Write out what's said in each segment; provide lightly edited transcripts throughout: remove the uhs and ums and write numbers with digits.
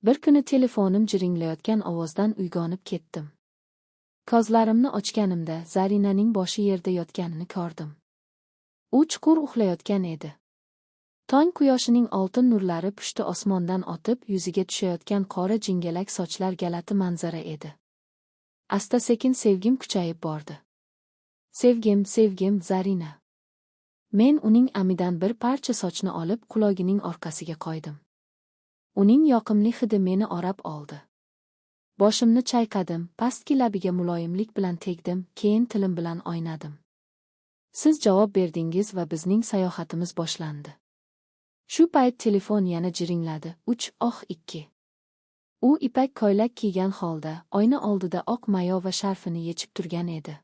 Bir kuni telefonim jiringlayotgan ovozdan uyg'onib ketdim. Ko'zlarimni ochganimda Zarinaning boshi yerda yotganini ko'rdim. U chuqur uxlayotgan edi. Tong quyoshining oltin nurlari pushti osmondan otib yuziga tushayotgan qora jingalak sochlar galati manzara edi. Asta-sekin sevgim kuchayib bordi. Sevgim, sevgim, Zarina. Men uning amidan bir parcha sochni olib qulogining orqasiga qo'ydim. Uning yoqimli hidi meni orab oldi. Boshimni chayqadim, pastki labiga muloyimlik bilan tegdim, keyin tilim bilan o'ynadim. Siz javob berdingiz va bizning sayohatimiz boshlandi. Shu payt telefon yana jiringladi. 3-2. U ipak ko'ylak kiygan holda, oyna oldida oq mayo va sharfini yechib turgan edi.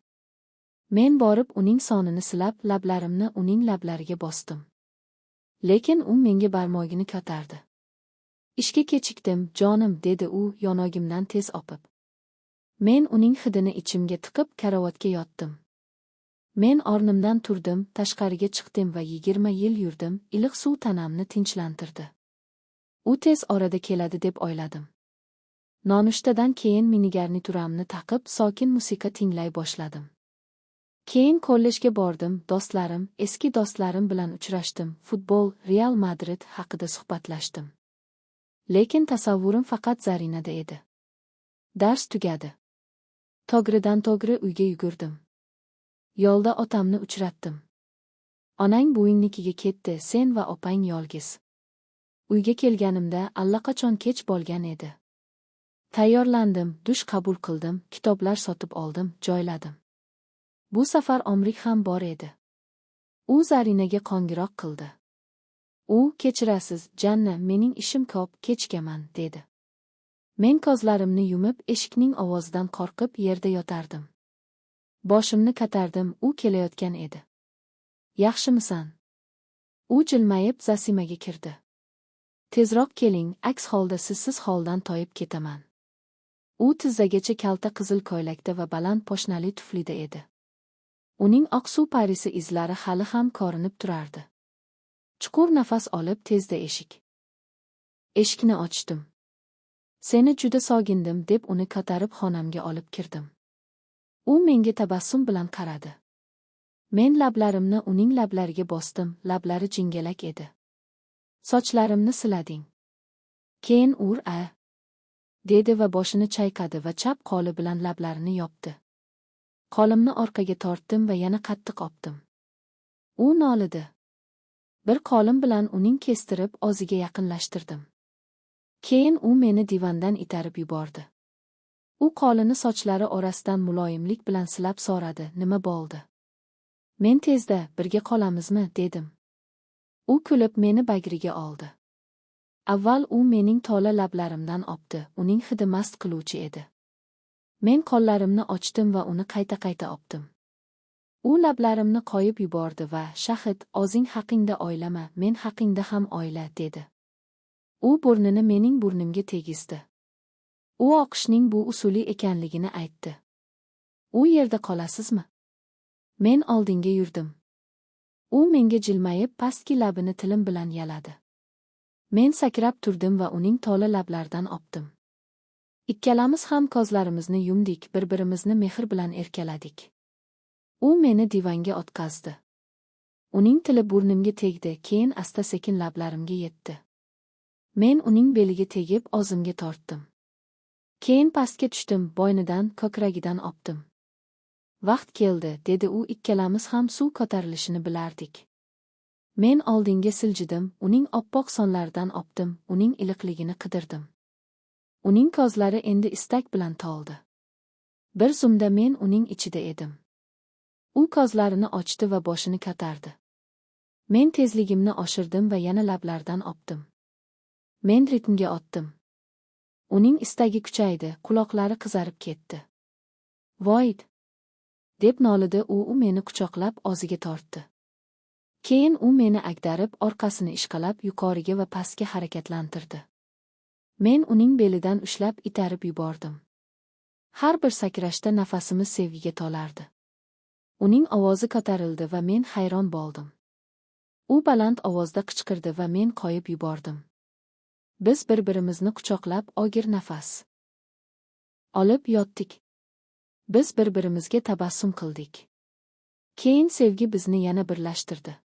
Men borib uning sonini silab, lablarimni uning lablariga bosdim. Lekin u menga barmog'ini ko'tardi. Ishga kechikdim, jonim, dedi u yonogimdan tez opib. Men uning hidini ichimga tiqib karavotga yotdim. Men o'rnimdan turdim, tashqariga chiqdim va 20 yil yurdim, iliq suv tanamni tinchlantirdi. U tez orada keladi deb o'yladim. Nonushtadan keyin minigarnituramni taqib, sokin musiqa tinglay boshladim. Keyin kollejga bordim, do'stlarim, eski do'stlarim bilan uchrashdim, futbol, Real Madrid haqida suhbatlashdim. Lekin tasavvurim faqat Zarinada edi. Dars tugadi. To'g'ridan-to'g'ri uyga yugurdim. Yo'lda otamni uchratdim. Onang buvingnikiga ketdi, sen va opang yolg'iz. Uyga kelganimda allaqachon kech bo'lgan edi. Tayyorlandim, dush qabul qildim, kitoblar sotib oldim, joyladim. Bu safar Omrik ham bor edi. U Zarinaga qo'ng'iroq qildi. U, kechirasiz, Janna, mening ishim ko'p, kechgaman, dedi. Men ko'zlarimni yumib, eshikning ovozidan qo'rqib yerda yotardim. Boshimni ko'tardim, u kelayotgan edi. Yaxshimisan? U jilmayib Zasimaga kirdi. Tezroq keling, aks holda sizsiz holdan toyib ketaman. U tizzagacha kalta qizil ko'ylakda va baland poshnali tuflida edi. Uning oqsuv parisi izlari hali ham ko'rinib turardi. Chuqur nafas olib tezda eshikni ochdim. Seni juda sog'indim, deb uni ko'tarib xonamga olib kirdim. U menga tabassum bilan qaradi. Men lablarimni uning lablariga bosdim, lablari jingalak edi. Sochlarimni silading. Keyin dedi va boshini chayqadi va chap qo'li bilan lablarini yopdi. Qo'limni orqaga tortdim va yana qattiq opdim. U nolidi. Bir qo'lim bilan uning kestirib og'ziga yaqinlashtirdim. Keyin u meni divandan itarib yubordi. U qo'lini sochlari orasidan muloyimlik bilan silab so'radi, nima bo'ldi? Men tezda, birga qolamizmi, dedim. U kulib meni bagriga oldi. Avval u mening to'la lablarimdan opdi, uning hidi mast qiluvchi edi. Men qo'llarimni ochdim va uni qayta-qayta opdim. U lablarimni qo'yib yubordi va shahid, o'zing haqingda o'ylama, men haqingda ham o'yla, dedi. U burnini mening burnimga tegizdi. U o'qishning bu usuli ekanligini aytdi. U yerda qolasizmi? Men oldinga yurdim. U menga jilmayib pastki labini tilim bilan yaladi. Men sakrab turdim va uning to'la lablaridan opdim. Ikkalamiz ham ko'zlarimizni yumdik, bir-birimizni mehr bilan erkaladik. U meni divanga o'tqazdi. Uning tili burnimga tegdi, keyin asta-sekin lablarimga yetdi. Men uning beliga tegib o'zimga tortdim. Keyin pastga tushdim, bo'ynidan, ko'kragidan opdim. Vaqt keldi, dedi u, ikkalamiz ham suv ko'tarilishini bilardik. Men oldinga siljidim, uning oppoq sonlaridan opdim, uning iliqligini qidirdim. Uning ko'zlari endi istak bilan to'ldi. Bir zumda men uning ichida edim. U ko'zlarini ochdi va boshini ko'tardi. Men tezligimni oshirdim va yana lablardan opdim. Men ritmga otdim. Uning istagi kuchaydi, quloqlari qizarib ketdi. Voyd! Deb nolidi u meni quchoqlab o'ziga tortdi. Keyin u meni agdarib, orqasini ishqalab yuqoriga va pastga harakatlantirdi. Men uning belidan ushlab itarib yubordim. Har bir sakrashda nafasimiz sevgiga to'lardi. Uning ovozi ko'tarildi va men hayron bo'ldim. U baland ovozda qichqirdi va men qo'yib yubordim. Biz bir-birimizni quchoqlab og'ir nafas olib yotdik. Biz bir-birimizga tabassum qildik. Keyin sevgi bizni yana birlashtirdi.